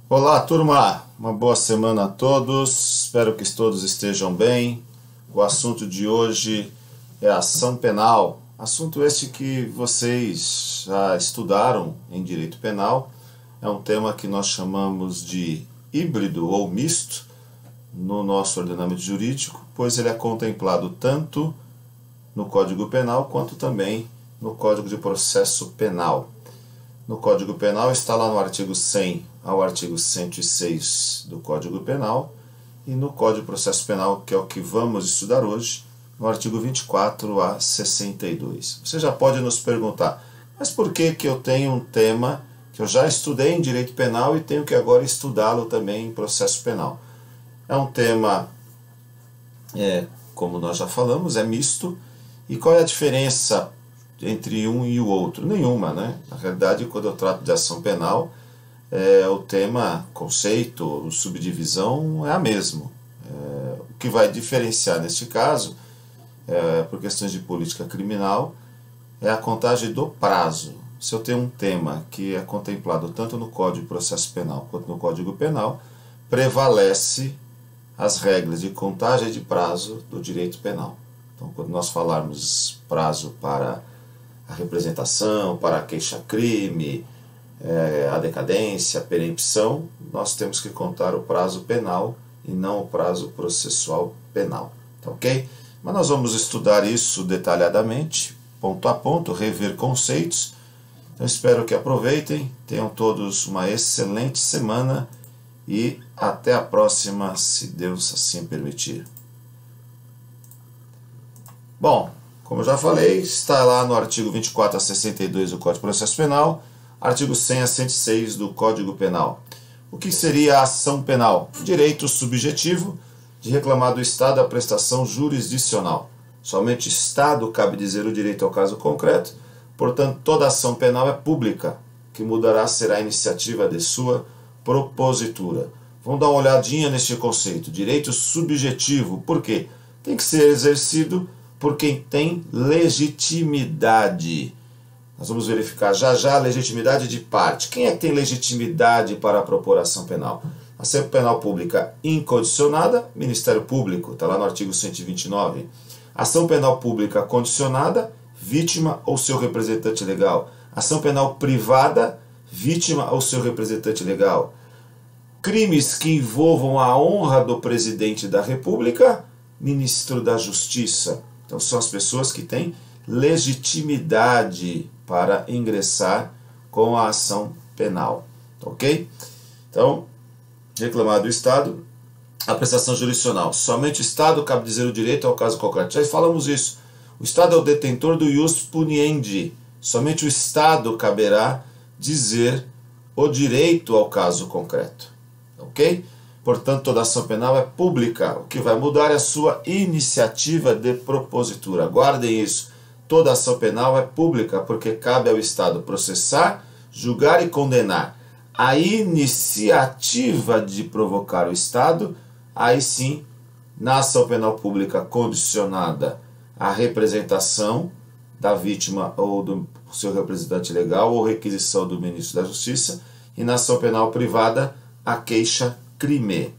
Olá, turma! Uma boa semana a todos. Espero que todos estejam bem. O assunto de hoje é ação penal. Assunto este que vocês já estudaram em direito penal. É um tema que nós chamamos de híbrido ou misto no nosso ordenamento jurídico, pois ele é contemplado tanto no Código Penal quanto também no Código de Processo Penal. No Código Penal está lá no artigo 100 ao artigo 106 do Código Penal, e no Código de Processo Penal, que é o que vamos estudar hoje, no artigo 24 a 62. Você já pode nos perguntar, mas por que eu tenho um tema que eu já estudei em direito penal e tenho que agora estudá-lo também em processo penal? É um tema, como nós já falamos, é misto. E qual é a diferença entre um e o outro? Nenhuma, né? Na realidade, quando eu trato de ação penal, o tema, conceito, subdivisão é a mesma. O que vai diferenciar neste caso, por questões de política criminal, é a contagem do prazo. Se eu tenho um tema que é contemplado tanto no Código de Processo Penal quanto no Código Penal, prevalece as regras de contagem de prazo do direito penal. Então, quando nós falarmos prazo para a representação, para a queixa-crime, a decadência, a perempção, nós temos que contar o prazo penal e não o prazo processual penal, tá ok? Mas nós vamos estudar isso detalhadamente, ponto a ponto, rever conceitos. Então espero que aproveitem, tenham todos uma excelente semana e até a próxima, se Deus assim permitir. Bom, como eu já falei, está lá no artigo 24 a 62 do Código de Processo Penal, artigo 100 a 106 do Código Penal. O que seria a ação penal? Direito subjetivo de reclamar do Estado a prestação jurisdicional. Somente o Estado cabe dizer o direito ao caso concreto, portanto, toda ação penal é pública, que mudará será a iniciativa de sua propositura. Vamos dar uma olhadinha neste conceito. Direito subjetivo, por quê? Tem que ser exercido por quem tem legitimidade. Nós vamos verificar já a legitimidade de parte. Quem é que tem legitimidade para propor ação penal? Ação penal pública incondicionada, Ministério Público, está lá no artigo 129. Ação penal pública condicionada, vítima ou seu representante legal. Ação penal privada, vítima ou seu representante legal. Crimes que envolvam a honra do presidente da República, ministro da Justiça. Então são as pessoas que têm legitimidade para ingressar com a ação penal, ok? Então, reclamar do Estado, a prestação jurisdicional. Somente o Estado cabe dizer o direito ao caso concreto. Já falamos isso. O Estado é o detentor do ius puniendi. Somente o Estado caberá dizer o direito ao caso concreto, ok? Portanto, toda ação penal é pública. O que vai mudar é a sua iniciativa de propositura. Guardem isso. Toda ação penal é pública, porque cabe ao Estado processar, julgar e condenar. A iniciativa de provocar o Estado, aí sim, na ação penal pública condicionada à representação da vítima ou do seu representante legal ou requisição do ministro da Justiça, e na ação penal privada, a queixa-crime.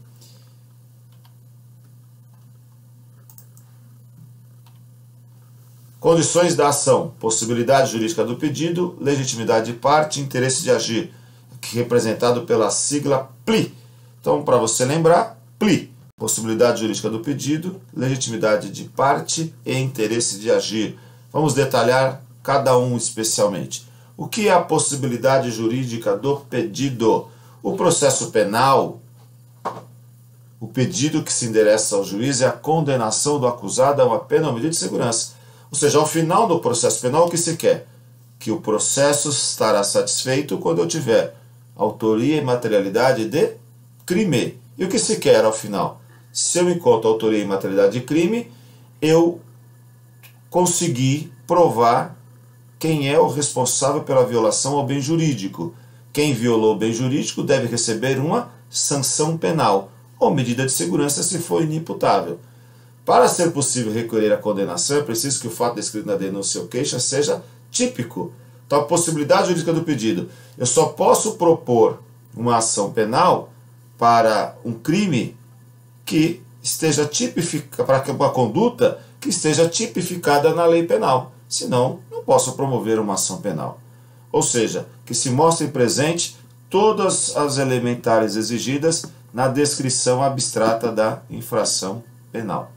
Condições da ação: possibilidade jurídica do pedido, legitimidade de parte, interesse de agir, representado pela sigla PLI. Então, para você lembrar, PLI, possibilidade jurídica do pedido, legitimidade de parte e interesse de agir. Vamos detalhar cada um especialmente. O que é a possibilidade jurídica do pedido? O processo penal, o pedido que se endereça ao juiz é a condenação do acusado a uma pena ou medida de segurança. Ou seja, ao final do processo penal, o que se quer? Que o processo estará satisfeito quando eu tiver autoria e materialidade de crime. E o que se quer ao final? Se eu encontro autoria e materialidade de crime, eu consegui provar quem é o responsável pela violação ao bem jurídico. Quem violou o bem jurídico deve receber uma sanção penal ou medida de segurança se for inimputável. Para ser possível requerer a condenação, é preciso que o fato descrito na denúncia ou queixa seja típico. Então, a possibilidade jurídica do pedido. Eu só posso propor uma ação penal para um crime que esteja tipificada, para uma conduta que esteja tipificada na lei penal. Senão, não posso promover uma ação penal. Ou seja, que se mostre presente todas as elementares exigidas na descrição abstrata da infração penal.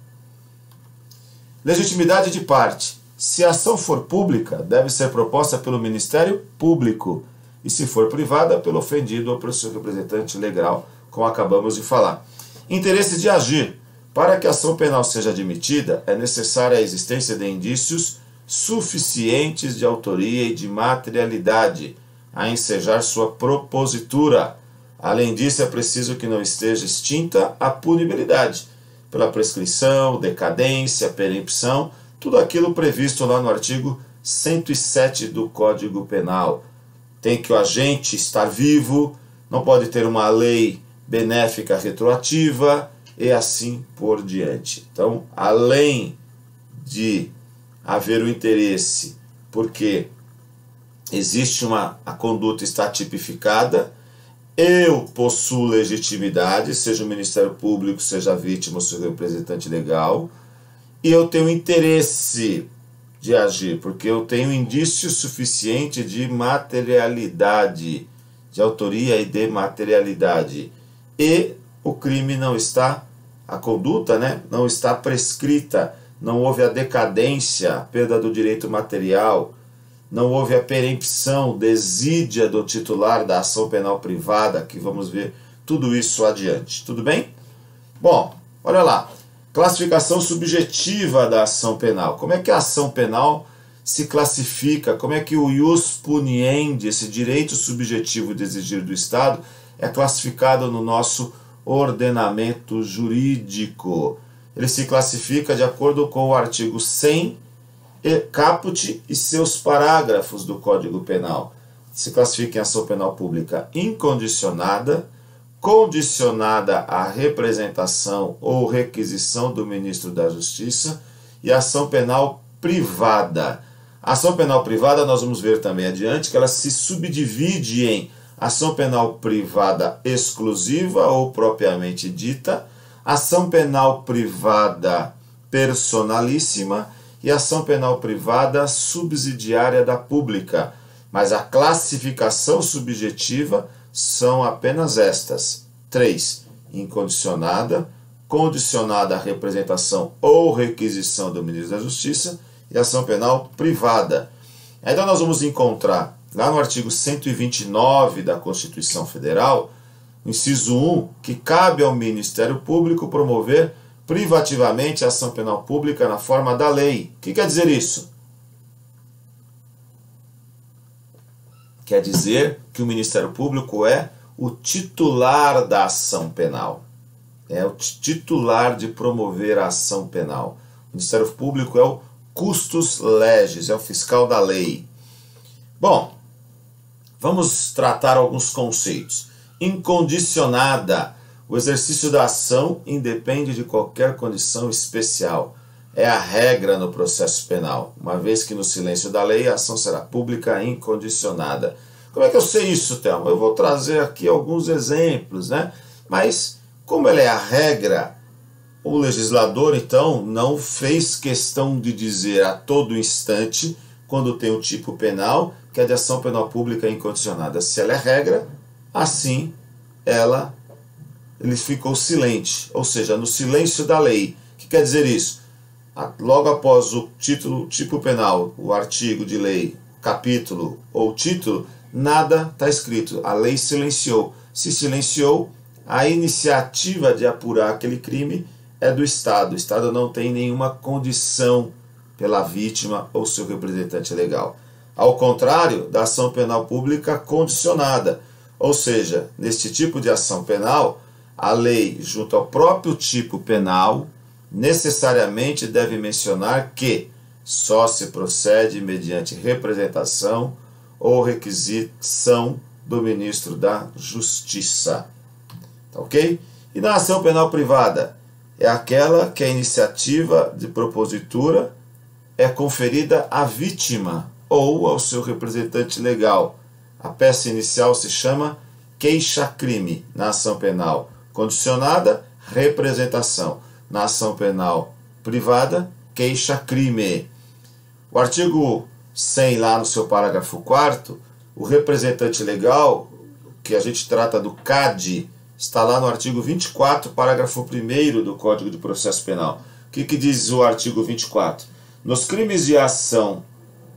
Legitimidade de parte. Se a ação for pública, deve ser proposta pelo Ministério Público, e se for privada, pelo ofendido ou pelo seu representante legal, como acabamos de falar. Interesse de agir. Para que a ação penal seja admitida, é necessária a existência de indícios suficientes de autoria e de materialidade a ensejar sua propositura. Além disso, é preciso que não esteja extinta a punibilidade, pela prescrição, decadência, perempção, tudo aquilo previsto lá no artigo 107 do Código Penal. Tem que o agente estar vivo, não pode ter uma lei benéfica retroativa e assim por diante. Então, além de haver o interesse, porque existe a conduta está tipificada, eu possuo legitimidade, seja o Ministério Público, seja a vítima ou seja o representante legal, e eu tenho interesse de agir, porque eu tenho indício suficiente de materialidade, de autoria e de materialidade. E o crime não está, a conduta, não está prescrita, não houve a decadência, a perda do direito material, não houve a perempção, desídia do titular da ação penal privada, que vamos ver tudo isso adiante. Tudo bem? Bom, olha lá. Classificação subjetiva da ação penal. Como é que a ação penal se classifica? Como é que o ius puniendi, esse direito subjetivo de exigir do Estado, é classificado no nosso ordenamento jurídico? Ele se classifica de acordo com o artigo 100 caput e seus parágrafos do Código Penal. Se classifica em ação penal pública incondicionada, condicionada à representação ou requisição do ministro da Justiça, e ação penal privada. A ação penal privada, nós vamos ver também adiante, que ela se subdivide em ação penal privada exclusiva ou propriamente dita, ação penal privada personalíssima e ação penal privada subsidiária da pública. Mas a classificação subjetiva são apenas estas: 3. Incondicionada, condicionada à representação ou requisição do ministro da Justiça, e ação penal privada. Então nós vamos encontrar lá no artigo 129 da Constituição Federal, inciso 1, que cabe ao Ministério Público promover privativamente a ação penal pública na forma da lei. O que quer dizer isso? Quer dizer que o Ministério Público é o titular da ação penal. É o titular de promover a ação penal. O Ministério Público é o custos legis, é o fiscal da lei. Bom, vamos tratar alguns conceitos. Incondicionada. O exercício da ação independe de qualquer condição especial. É a regra no processo penal. Uma vez que no silêncio da lei a ação será pública incondicionada. Como é que eu sei isso, Thelma? Eu vou trazer aqui alguns exemplos, Mas, como ela é a regra, o legislador, então, não fez questão de dizer a todo instante, quando tem o tipo penal, que é de ação penal pública incondicionada. Se ela é regra, assim ele ficou silente, ou seja, no silêncio da lei. O que quer dizer isso? Logo após o título, tipo penal, o artigo de lei, capítulo ou título, nada está escrito. A lei silenciou. Se silenciou, a iniciativa de apurar aquele crime é do Estado. O Estado não tem nenhuma condição pela vítima ou seu representante legal. Ao contrário da ação penal pública condicionada. Ou seja, neste tipo de ação penal, a lei, junto ao próprio tipo penal, necessariamente deve mencionar que só se procede mediante representação ou requisição do ministro da Justiça. Tá ok? E na ação penal privada, é aquela que a iniciativa de propositura é conferida à vítima ou ao seu representante legal. A peça inicial se chama queixa-crime. Na ação penal condicionada, representação. Na ação penal privada, queixa-crime. O artigo 100, lá no seu parágrafo 4º, o representante legal, que a gente trata do CAD, está lá no artigo 24, parágrafo 1º do Código de Processo Penal. O que diz o artigo 24? Nos crimes de ação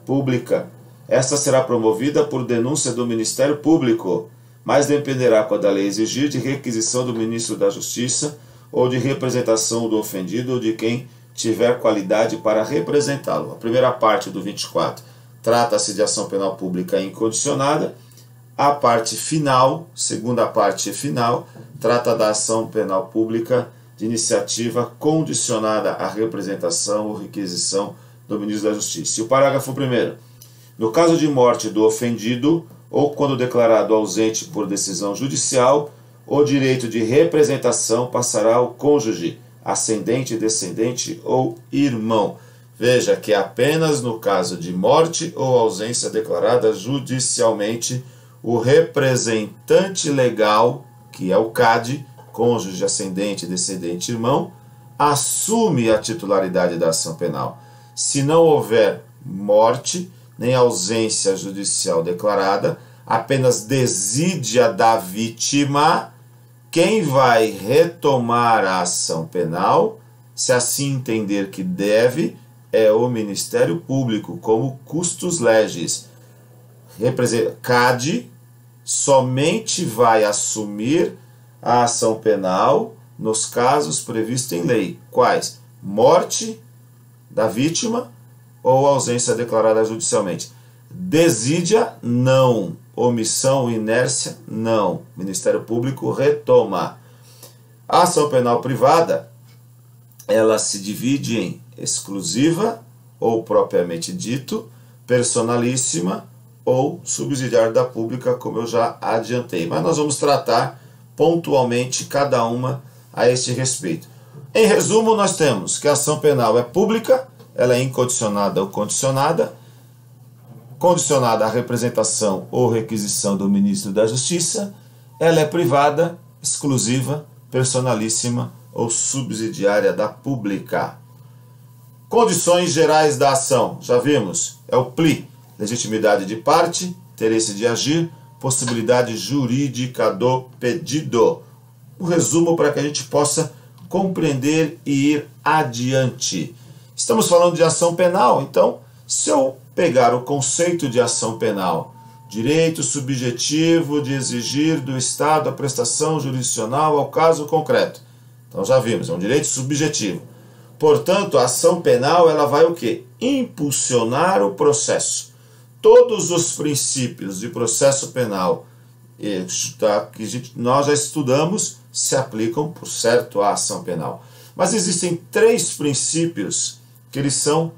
pública, esta será promovida por denúncia do Ministério Público, mas dependerá, quando a lei exigir, de requisição do Ministro da Justiça ou de representação do ofendido ou de quem tiver qualidade para representá-lo. A primeira parte do 24 trata-se de ação penal pública incondicionada. A parte final, segunda parte final, trata da ação penal pública de iniciativa condicionada à representação ou requisição do Ministro da Justiça. E o parágrafo 1º. No caso de morte do ofendido, ou quando declarado ausente por decisão judicial, o direito de representação passará ao cônjuge, ascendente, descendente ou irmão. Veja que apenas no caso de morte ou ausência declarada judicialmente, o representante legal, que é o CAD, cônjuge, ascendente, descendente, irmão, assume a titularidade da ação penal. Se não houver morte, nem ausência judicial declarada, apenas desídia da vítima, quem vai retomar a ação penal, se assim entender que deve, é o Ministério Público, como custos legis. CAD somente vai assumir a ação penal nos casos previstos em lei. Quais? Morte da vítima ou ausência declarada judicialmente. Desídia, não. Omissão, inércia, não. Ministério Público retoma. A ação penal privada, ela se divide em exclusiva, ou propriamente dito, personalíssima, ou subsidiária da pública, como eu já adiantei. Mas nós vamos tratar pontualmente cada uma a este respeito. Em resumo, nós temos que a ação penal é pública, ela é incondicionada ou condicionada, condicionada à representação ou requisição do Ministro da Justiça, ela é privada, exclusiva, personalíssima ou subsidiária da pública. Condições gerais da ação, já vimos, é o PLI, legitimidade de parte, interesse de agir, possibilidade jurídica do pedido. Um resumo para que a gente possa compreender e ir adiante. Estamos falando de ação penal, então, se eu pegar o conceito de ação penal, direito subjetivo de exigir do Estado a prestação jurisdicional ao caso concreto. Então já vimos, é um direito subjetivo. Portanto, a ação penal, ela vai o quê? Impulsionar o processo. Todos os princípios de processo penal que nós já estudamos se aplicam, por certo, à ação penal. Mas existem 3 princípios que eles são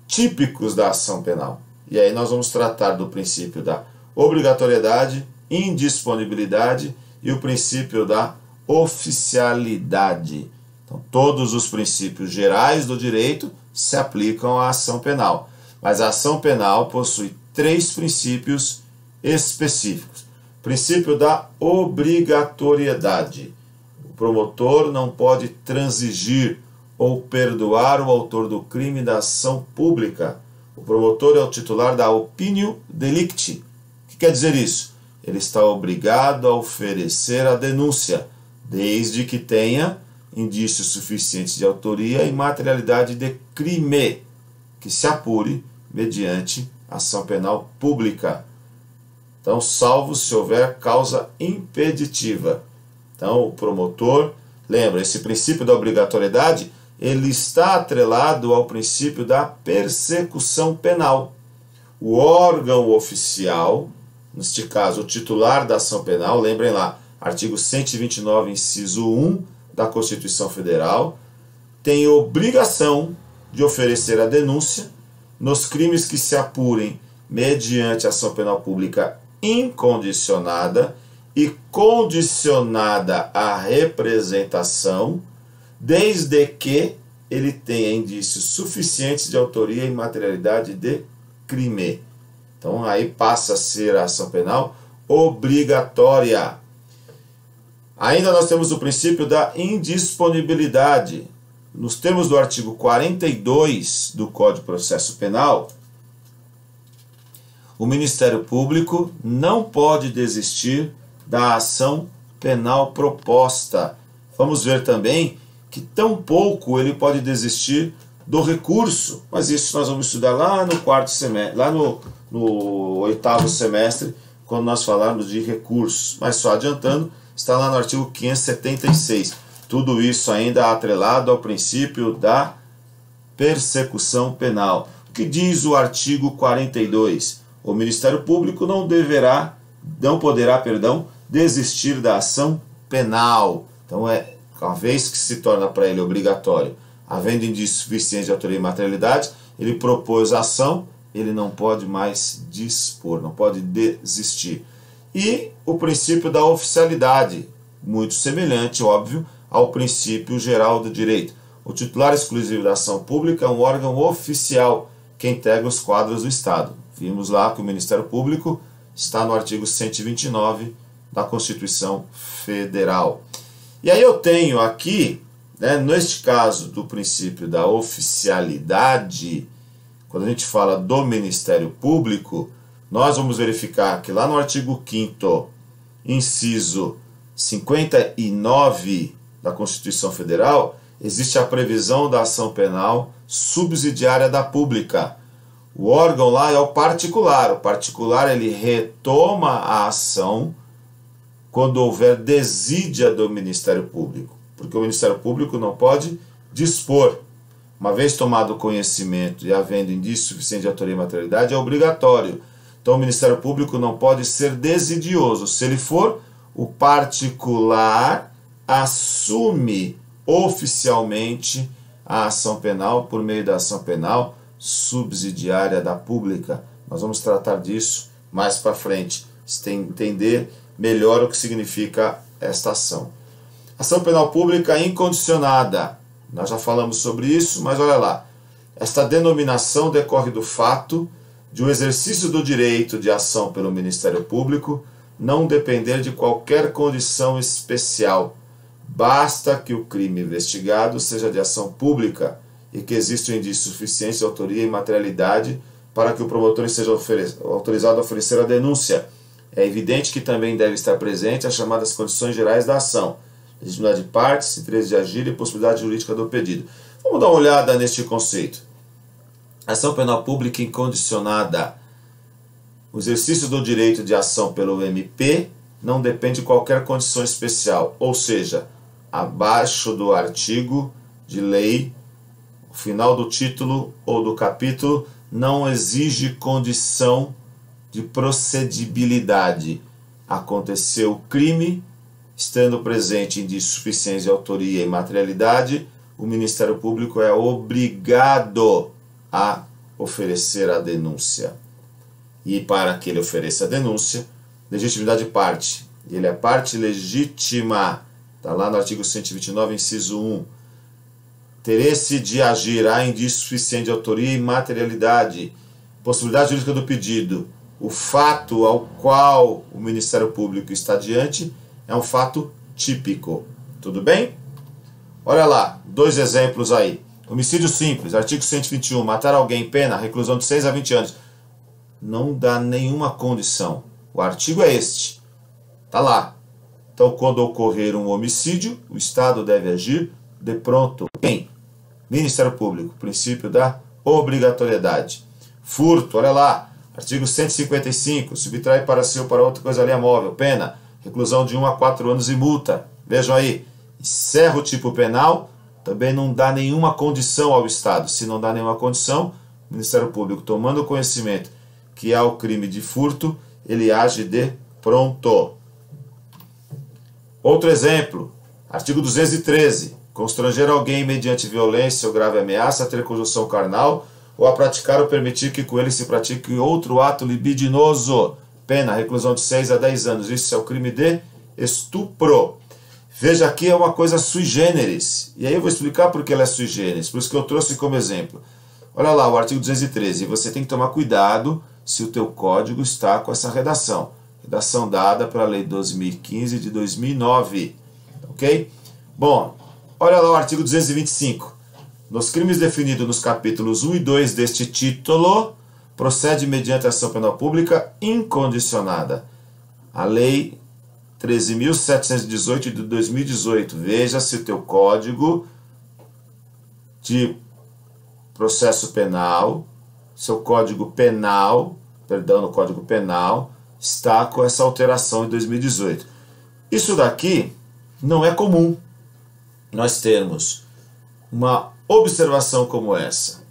típicos da ação penal. E aí nós vamos tratar do princípio da obrigatoriedade, indisponibilidade e o princípio da oficialidade. Então, todos os princípios gerais do direito se aplicam à ação penal. Mas a ação penal possui 3 princípios específicos. Princípio da obrigatoriedade. O promotor não pode transigir ou perdoar o autor do crime da ação pública. O promotor é o titular da opinio delicti. O que quer dizer isso? Ele está obrigado a oferecer a denúncia, desde que tenha indícios suficientes de autoria e materialidade de crime, que se apure mediante ação penal pública. Então, salvo se houver causa impeditiva. Então, o promotor, lembra, esse princípio da obrigatoriedade, ele está atrelado ao princípio da persecução penal. O órgão oficial, neste caso o titular da ação penal, lembrem lá, artigo 129, inciso 1 da Constituição Federal, tem obrigação de oferecer a denúncia nos crimes que se apurem mediante ação penal pública incondicionada e condicionada à representação, desde que ele tenha indícios suficientes de autoria e materialidade de crime. Então aí passa a ser a ação penal obrigatória. Ainda nós temos o princípio da indisponibilidade. Nos termos do artigo 42 do Código de Processo Penal, o Ministério Público não pode desistir da ação penal proposta. Vamos ver também que tampouco ele pode desistir do recurso, mas isso nós vamos estudar lá no quarto semestre, lá no oitavo semestre, quando nós falarmos de recursos. Mas só adiantando, está lá no artigo 576. Tudo isso ainda atrelado ao princípio da persecução penal. O que diz o artigo 42? O Ministério Público não poderá, desistir da ação penal. Então, uma vez que se torna para ele obrigatório, havendo indício suficiente de autoria e materialidade, ele propôs a ação, ele não pode mais dispor, não pode desistir. E o princípio da oficialidade, muito semelhante, óbvio, ao princípio geral do direito. O titular exclusivo da ação pública é um órgão oficial que integra os quadros do Estado. Vimos lá que o Ministério Público está no artigo 129 da Constituição Federal. E aí eu tenho aqui, neste caso do princípio da oficialidade, quando a gente fala do Ministério Público, nós vamos verificar que lá no artigo 5º, inciso 59 da Constituição Federal, existe a previsão da ação penal subsidiária da pública. O órgão lá é o particular. O particular ele retoma a ação quando houver desídia do Ministério Público, porque o Ministério Público não pode dispor. Uma vez tomado conhecimento e havendo indício suficiente de autoria e materialidade, é obrigatório. Então o Ministério Público não pode ser desidioso. Se ele for, o particular assume oficialmente a ação penal por meio da ação penal subsidiária da pública. Nós vamos tratar disso mais para frente, entender melhor o que significa esta ação. Ação penal pública incondicionada. Nós já falamos sobre isso, mas olha lá. Esta denominação decorre do fato de o exercício do direito de ação pelo Ministério Público não depender de qualquer condição especial. Basta que o crime investigado seja de ação pública e que exista um indício suficiente de autoria e materialidade para que o promotor seja autorizado a oferecer a denúncia. É evidente que também deve estar presente as chamadas condições gerais da ação: legitimidade de partes, interesse de agir e possibilidade jurídica do pedido. Vamos dar uma olhada neste conceito. Ação penal pública incondicionada. O exercício do direito de ação pelo MP não depende de qualquer condição especial, ou seja, abaixo do artigo de lei, o final do título ou do capítulo não exige condição de procedibilidade. Aconteceu o crime, estando presente indícios suficientes de autoria e materialidade, o Ministério Público é obrigado a oferecer a denúncia. E para que ele ofereça a denúncia, legitimidade de parte. Ele é parte legítima. Está lá no artigo 129, inciso 1. Interesse de agir, há indício suficiente de autoria e materialidade. Possibilidade jurídica do pedido. O fato ao qual o Ministério Público está diante é um fato típico. Tudo bem? Olha lá, dois exemplos aí. Homicídio simples, artigo 121, matar alguém, pena, reclusão de 6 a 20 anos. Não dá nenhuma condição. O artigo é este. Está lá. Então, quando ocorrer um homicídio, o Estado deve agir de pronto. Quem? Ministério Público. Princípio da obrigatoriedade. Furto, olha lá. Artigo 155. Subtrai para si ou para outra coisa alheia móvel. Pena. Reclusão de 1 a 4 anos e multa. Vejam aí. Encerra o tipo penal. Também não dá nenhuma condição ao Estado. Se não dá nenhuma condição, o Ministério Público, tomando conhecimento que há o crime de furto, ele age de pronto. Outro exemplo, artigo 213. Constranger alguém mediante violência ou grave ameaça a ter conjunção carnal ou a praticar ou permitir que com ele se pratique outro ato libidinoso. Pena, reclusão de 6 a 10 anos. Isso é o crime de estupro. Veja, aqui é uma coisa sui generis. E aí eu vou explicar por que ela é sui generis. Por isso que eu trouxe como exemplo. Olha lá, o artigo 213. E você tem que tomar cuidado se o teu código está com essa redação. Redação dada pela Lei 2015 de 2009. ok? Bom, olha lá o artigo 225. Nos crimes definidos nos capítulos 1 e 2 deste título, procede mediante ação penal pública incondicionada. A Lei 13.718 de 2018. Veja se o teu código de processo penal, seu código penal, perdão, no código penal, está com essa alteração em 2018. Isso daqui não é comum nós termos uma observação como essa,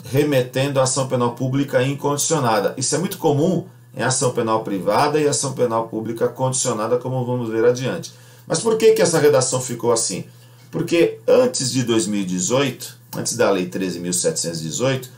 remetendo à ação penal pública incondicionada. Isso é muito comum em ação penal privada e ação penal pública condicionada, como vamos ver adiante. Mas por que essa redação ficou assim? Porque antes de 2018, antes da Lei 13.718,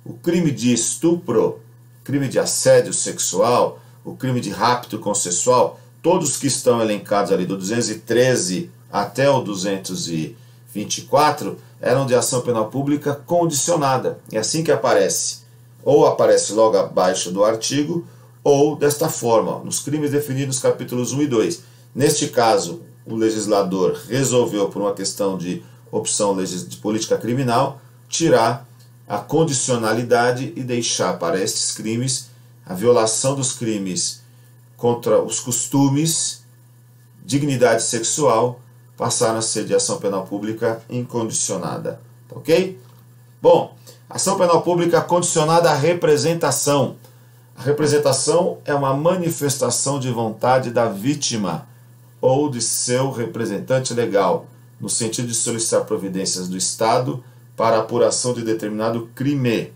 o crime de estupro, crime de assédio sexual, o crime de rapto consensual, todos que estão elencados ali do 213 até o 224, eram de ação penal pública condicionada. É assim que aparece. Ou aparece logo abaixo do artigo, ou desta forma, nos crimes definidos nos capítulos 1 e 2. Neste caso, o legislador resolveu, por uma questão de opção de política criminal, tirar a condicionalidade e deixar para estes crimes a violação dos crimes contra os costumes, dignidade sexual, passaram a ser de ação penal pública incondicionada. Tá ok? Bom, ação penal pública condicionada à representação. A representação é uma manifestação de vontade da vítima ou de seu representante legal, no sentido de solicitar providências do Estado para a apuração de determinado crime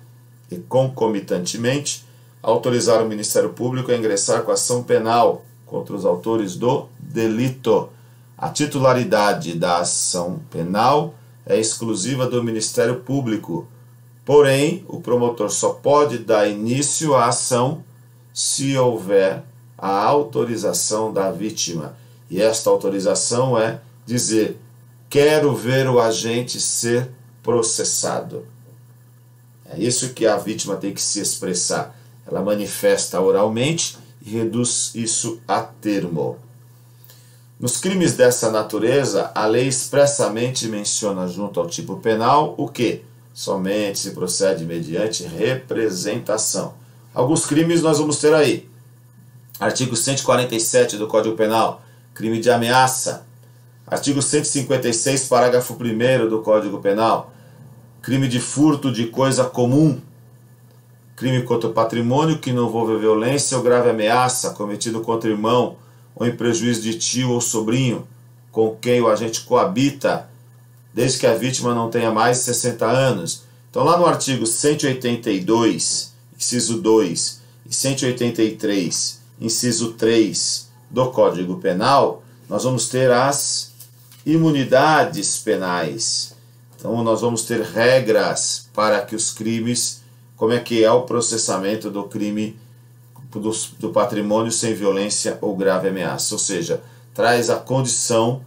e, concomitantemente, autorizar o Ministério Público a ingressar com ação penal contra os autores do delito. A titularidade da ação penal é exclusiva do Ministério Público. Porém, o promotor só pode dar início à ação se houver a autorização da vítima. E esta autorização é dizer: quero ver o agente ser processado. É isso que a vítima tem que se expressar. Ela manifesta oralmente e reduz isso a termo. Nos crimes dessa natureza, a lei expressamente menciona junto ao tipo penal o quê? Somente se procede mediante representação. Alguns crimes nós vamos ter aí. Artigo 147 do Código Penal, crime de ameaça. Artigo 156, parágrafo 1º do Código Penal, crime de furto de coisa comum. Crime contra o patrimônio que não envolve violência ou grave ameaça cometido contra irmão ou em prejuízo de tio ou sobrinho com quem o agente coabita, desde que a vítima não tenha mais de 60 anos. Então, lá no artigo 182, inciso 2, e 183, inciso 3 do Código Penal, nós vamos ter as imunidades penais. Então, nós vamos ter regras para que os crimes, como é que é o processamento do crime do patrimônio sem violência ou grave ameaça. Ou seja, traz a condição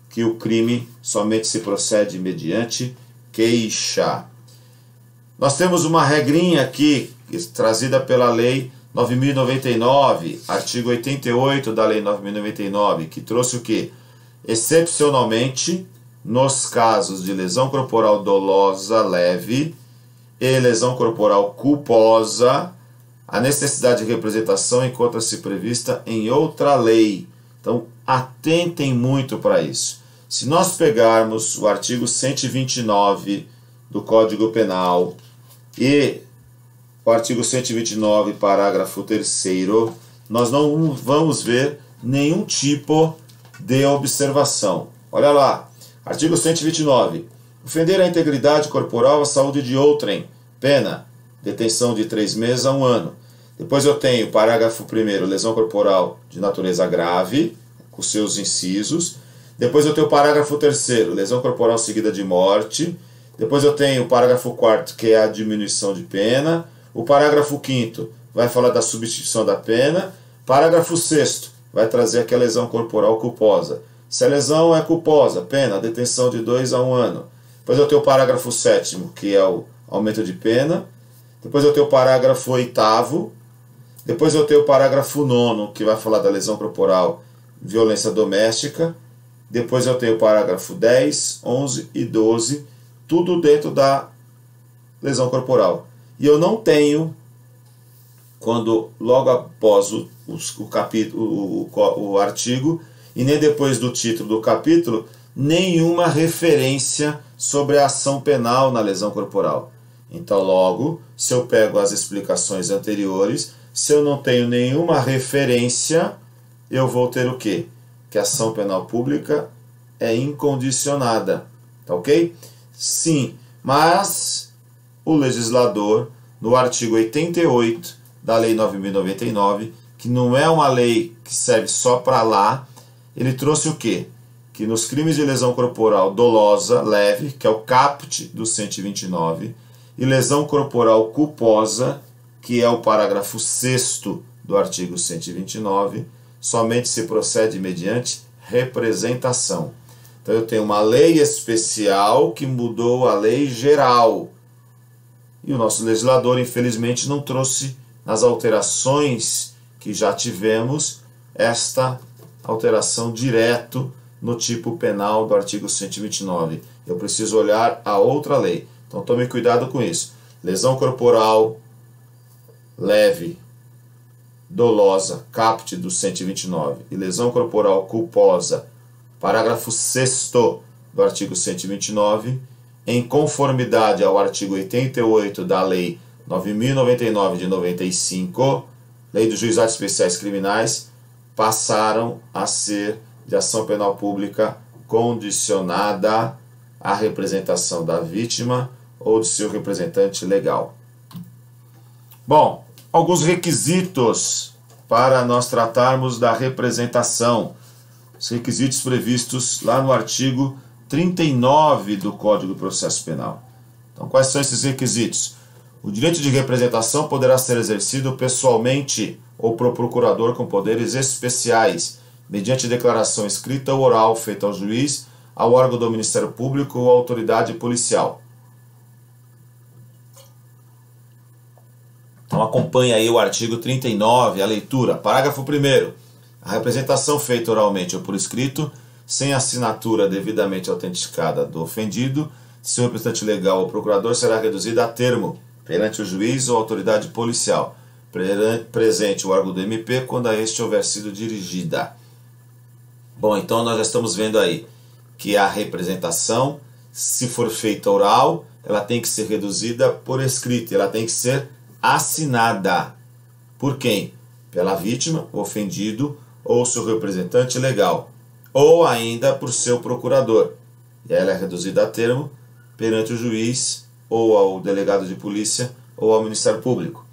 que o crime somente se procede mediante queixa. Nós temos uma regrinha aqui, trazida pela Lei 9.099, artigo 88 da Lei 9.099, que trouxe o quê? Excepcionalmente, nos casos de lesão corporal dolosa leve e lesão corporal culposa, a necessidade de representação encontra-se prevista em outra lei. Então, atentem muito para isso. Se nós pegarmos o artigo 129 do Código Penal e o artigo 129, parágrafo 3º, nós não vamos ver nenhum tipo de observação. Olha lá, artigo 129. Ofender a integridade corporal, a saúde de outrem, pena, detenção de 3 meses a 1 ano. Depois eu tenho, parágrafo 1º, lesão corporal de natureza grave, com seus incisos. Depois eu tenho o parágrafo 3º, lesão corporal seguida de morte. Depois eu tenho o parágrafo 4º, que é a diminuição de pena. O parágrafo 5º vai falar da substituição da pena. Parágrafo 6º vai trazer aqui a lesão corporal culposa. Se a lesão é culposa, pena, detenção de 2 a 1 ano. Depois eu tenho o parágrafo 7º, que é o aumento de pena. Depois eu tenho o parágrafo 8º. Depois eu tenho o parágrafo 9º, que vai falar da lesão corporal, violência doméstica. Depois eu tenho o parágrafo 10, 11 e 12, tudo dentro da lesão corporal. E eu não tenho, quando logo após o artigo, e nem depois do título do capítulo, nenhuma referência sobre a ação penal na lesão corporal. Então, logo, se eu pego as explicações anteriores, se eu não tenho nenhuma referência, eu vou ter o quê? Que a ação penal pública é incondicionada, tá ok? Sim, mas o legislador, no artigo 88 da Lei 9.099, que não é uma lei que serve só para lá, ele trouxe o quê? Que nos crimes de lesão corporal dolosa, leve, que é o caput do 129, e lesão corporal culposa, que é o parágrafo 6º do artigo 129, somente se procede mediante representação. Então eu tenho uma lei especial que mudou a lei geral. E o nosso legislador, infelizmente, não trouxe nas alterações que já tivemos esta alteração direto no tipo penal do artigo 129. Eu preciso olhar a outra lei. Então tome cuidado com isso. Lesão corporal leve, dolosa, caput do 129, e lesão corporal culposa, parágrafo 6º do artigo 129, em conformidade ao artigo 88 da Lei 9.099 de 95, Lei dos Juizados Especiais Criminais, passaram a ser de ação penal pública condicionada à representação da vítima ou de seu representante legal. Bom, alguns requisitos para nós tratarmos da representação. Os requisitos previstos lá no artigo 39 do Código de Processo Penal. Então, quais são esses requisitos? O direito de representação poderá ser exercido pessoalmente ou por procurador com poderes especiais, mediante declaração escrita ou oral feita ao juiz, ao órgão do Ministério Público ou à autoridade policial. Então acompanhe aí o artigo 39, a leitura. Parágrafo 1º. A representação feita oralmente ou por escrito, sem assinatura devidamente autenticada do ofendido, seu representante legal ou procurador, será reduzida a termo perante o juiz ou autoridade policial, presente o órgão do MP, quando a este houver sido dirigida. Bom, então nós já estamos vendo aí que a representação, se for feita oral, ela tem que ser reduzida por escrito, ela tem que ser assinada. Por quem? Pela vítima, o ofendido ou seu representante legal, ou ainda por seu procurador. E ela é reduzida a termo perante o juiz ou ao delegado de polícia ou ao Ministério Público.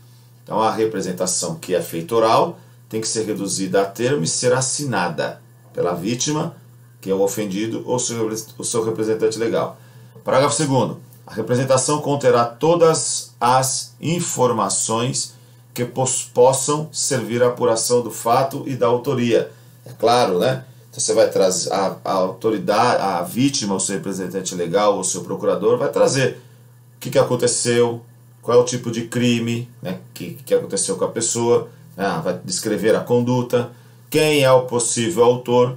Então a representação que é feita oral tem que ser reduzida a termo e ser assinada pela vítima, que é o ofendido, ou o seu representante legal. Parágrafo 2º. A representação conterá todas as informações que possam servir à apuração do fato e da autoria. É claro, né? Então você vai trazer a autoridade, a vítima, o seu representante legal, o seu procurador, vai trazer o que aconteceu, qual é o tipo de crime, né, que aconteceu com a pessoa, vai descrever a conduta, quem é o possível autor.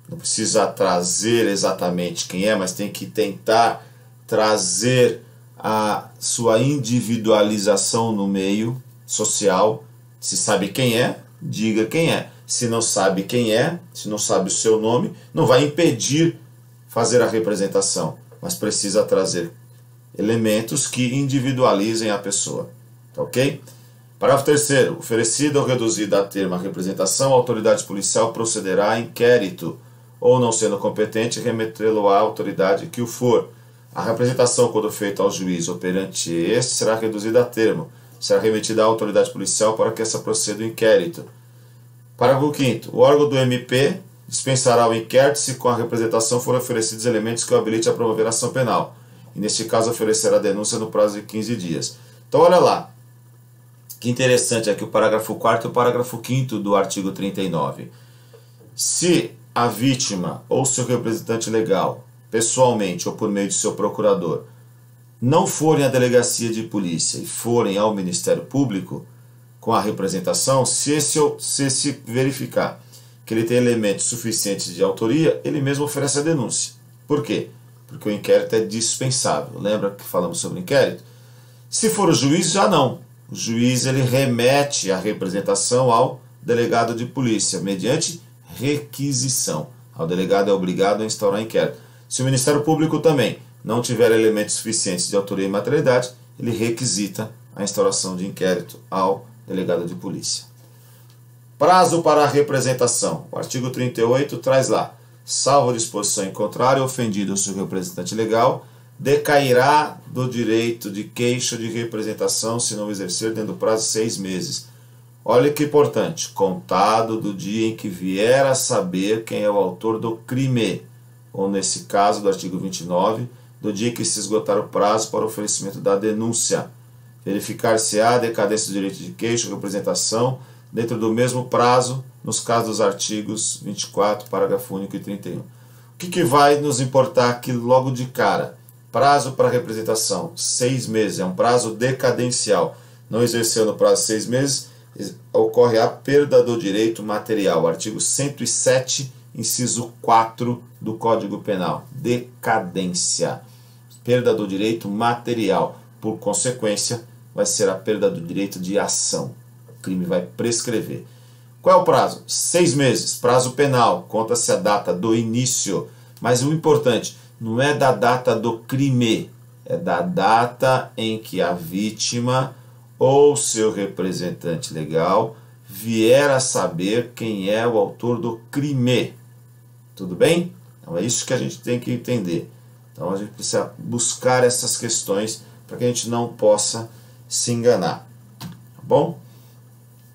Não precisa trazer exatamente quem é, mas tem que tentar trazer a sua individualização no meio social. Se sabe quem é, diga quem é. Se não sabe quem é, se não sabe o seu nome, não vai impedir fazer a representação, mas precisa trazer elementos que individualizem a pessoa. Tá ok? Parágrafo 3º. Oferecida ou reduzida a termo a representação, a autoridade policial procederá a inquérito, ou não sendo competente, remetê-lo à autoridade que o for. A representação, quando feita ao juiz ou perante este, será reduzida a termo. Será remetida à autoridade policial para que essa proceda o inquérito. Parágrafo 5º. O órgão do MP dispensará o inquérito se com a representação forem oferecidos elementos que o habilite a promover a ação penal. E neste caso oferecerá a denúncia no prazo de 15 dias. Então olha lá. Que interessante aqui o parágrafo 4º e o parágrafo 5º do artigo 39. Se a vítima ou seu representante legal, pessoalmente ou por meio de seu procurador, não forem à delegacia de polícia e forem ao Ministério Público com a representação, se verificar que que ele tem elementos suficientes de autoria, ele mesmo oferece a denúncia. Por quê? Porque o inquérito é dispensável. Lembra que falamos sobre inquérito? Se for o juiz, já não. O juiz ele remete a representação ao delegado de polícia, mediante requisição. O delegado é obrigado a instaurar inquérito. Se o Ministério Público também não tiver elementos suficientes de autoria e materialidade, ele requisita a instauração de inquérito ao delegado de polícia. Prazo para a representação. O artigo 38 traz lá: salvo disposição em contrário, ofendido ou seu representante legal, decairá do direito de queixa de representação se não exercer dentro do prazo de 6 meses. Olha que importante, contado do dia em que vier a saber quem é o autor do crime, ou nesse caso do artigo 29, do dia em que se esgotar o prazo para o oferecimento da denúncia. Verificar-se-á a decadência do direito de queixa ou representação dentro do mesmo prazo, nos casos dos artigos 24, parágrafo único e 31. O que vai nos importar aqui logo de cara? Prazo para representação, 6 meses, é um prazo decadencial. Não exerceu no prazo de 6 meses, ocorre a perda do direito material. Artigo 107, inciso 4 do Código Penal. Decadência. Perda do direito material. Por consequência, vai ser a perda do direito de ação. O crime vai prescrever. Qual é o prazo? 6 meses. Prazo penal. Conta-se a data do início. Mas o importante não é da data do crime. É da data em que a vítima ou seu representante legal vier a saber quem é o autor do crime. Tudo bem? Então é isso que a gente tem que entender. Então a gente precisa buscar essas questões para que a gente não possa se enganar. Tá bom?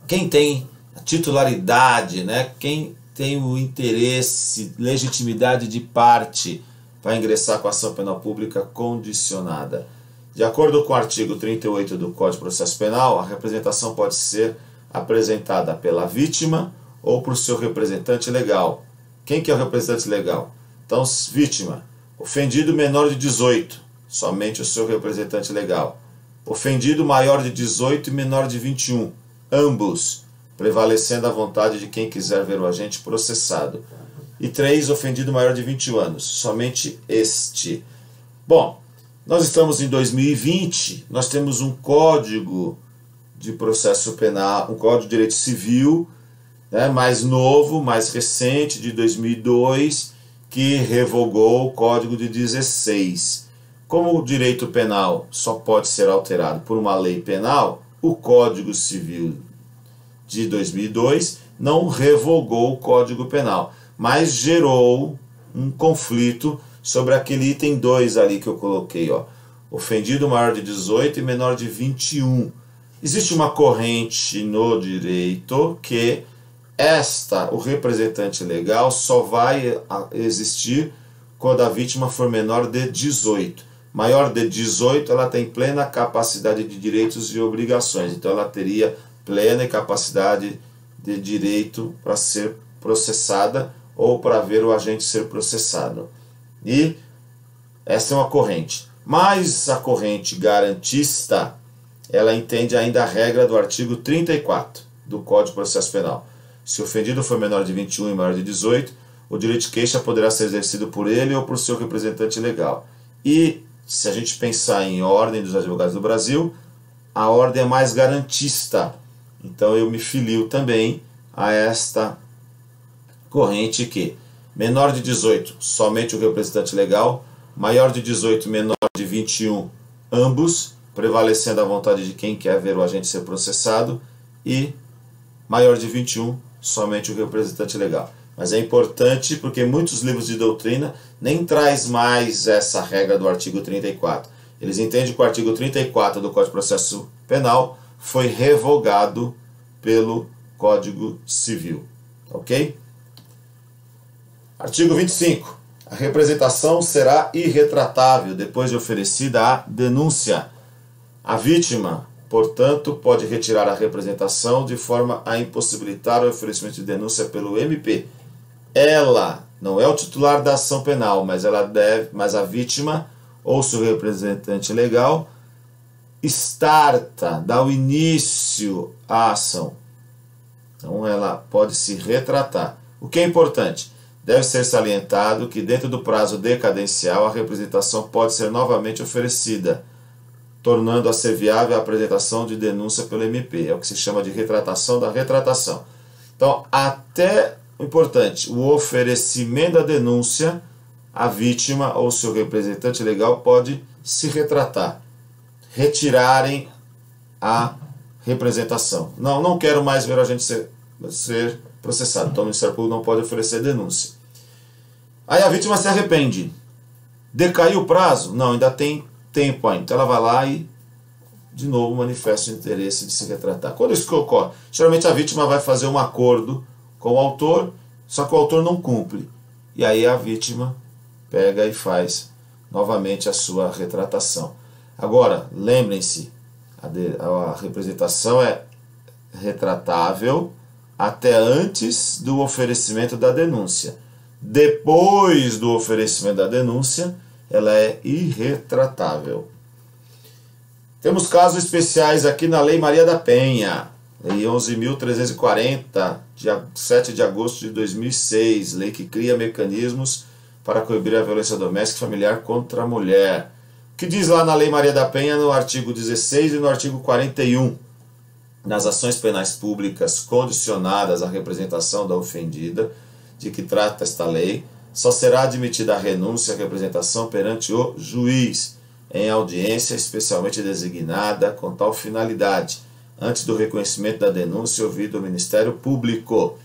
Quem tem a titularidade, né? Quem tem o interesse, legitimidade de parte, vai ingressar com a ação penal pública condicionada. De acordo com o artigo 38 do Código de Processo Penal, a representação pode ser apresentada pela vítima ou por seu representante legal. Quem que é o representante legal? Então, vítima, ofendido menor de 18, somente o seu representante legal. Ofendido maior de 18 e menor de 21, ambos, prevalecendo a vontade de quem quiser ver o agente processado. E 3, ofendido maior de 21 anos, somente este. Bom, nós estamos em 2020, nós temos um Código de Processo Penal, um Código de Direito Civil, né, mais novo, mais recente, de 2002, que revogou o Código de 16. Como o direito penal só pode ser alterado por uma lei penal, o Código Civil de 2002 não revogou o Código Penal, mas gerou um conflito sobre aquele item 2 ali que eu coloquei, ó. Ofendido maior de 18 e menor de 21. Existe uma corrente no direito que o representante legal só vai existir quando a vítima for menor de 18. Maior de 18, ela tem plena capacidade de direitos e obrigações. Então, ela teria plena capacidade de direito para ser processada ou para ver o agente ser processado. E essa é uma corrente. Mas a corrente garantista, ela entende ainda a regra do artigo 34 do Código de Processo Penal. Se o ofendido for menor de 21 e maior de 18, o direito de queixa poderá ser exercido por ele ou por seu representante legal. E, se a gente pensar em ordem dos advogados do Brasil, a ordem é mais garantista. Então, eu me filio também a esta corrente que menor de 18, somente o representante legal, maior de 18, menor de 21, ambos, prevalecendo a vontade de quem quer ver o agente ser processado, e maior de 21, somente o representante legal. Mas é importante porque muitos livros de doutrina nem traz mais essa regra do artigo 34. Eles entendem que o artigo 34 do Código de Processo Penal foi revogado pelo Código Civil. Ok? Artigo 25. A representação será irretratável depois de oferecida a denúncia. A vítima, portanto, pode retirar a representação de forma a impossibilitar o oferecimento de denúncia pelo MP. Ela não é o titular da ação penal, mas a vítima ou seu representante legal dá o início à ação. Então ela pode se retratar. O que é importante? Deve ser salientado que dentro do prazo decadencial a representação pode ser novamente oferecida, tornando a ser viável a apresentação de denúncia pelo MP. É o que se chama de retratação da retratação. Então, até o importante, o oferecimento da denúncia, a vítima ou seu representante legal pode se retratar, retirarem a representação. Não quero mais ver a gente ser processado. Então o Ministério Público não pode oferecer denúncia. Aí a vítima se arrepende. Decaiu o prazo? Não, ainda tem tempo ainda. Então ela vai lá e de novo manifesta o interesse de se retratar. Quando isso ocorre? Geralmente a vítima vai fazer um acordo com o autor, só que o autor não cumpre. E aí a vítima pega e faz novamente a sua retratação. Agora, lembrem-se, a representação é retratável até antes do oferecimento da denúncia. Depois do oferecimento da denúncia, ela é irretratável. Temos casos especiais aqui na Lei Maria da Penha, Lei 11.340, dia 7 de agosto de 2006, lei que cria mecanismos para coibir a violência doméstica e familiar contra a mulher. O que diz lá na Lei Maria da Penha, no artigo 16 e no artigo 41? Nas ações penais públicas condicionadas à representação da ofendida, de que trata esta lei, só será admitida a renúncia à representação perante o juiz, em audiência especialmente designada com tal finalidade, antes do reconhecimento da denúncia ouvido o Ministério Público.